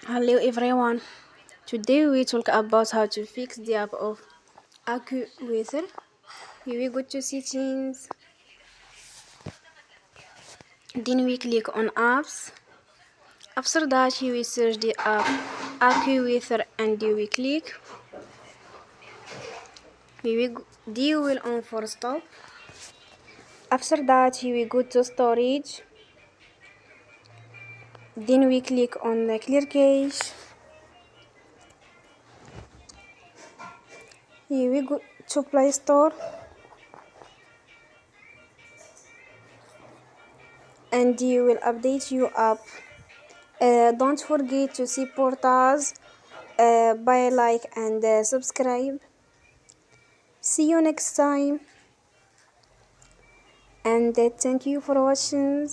Hello everyone. Today we talk about how to fix the app of AccuWeather. Here we go to settings. Then we click on apps. After that here we search the app AccuWeather and then we click. Here we go, we will on for stop. After that here we go to storage. Then we click on the clear cache. Here we go to Play Store. And you will update your app. Don't forget to support us by like and subscribe. See you next time, and thank you for watching.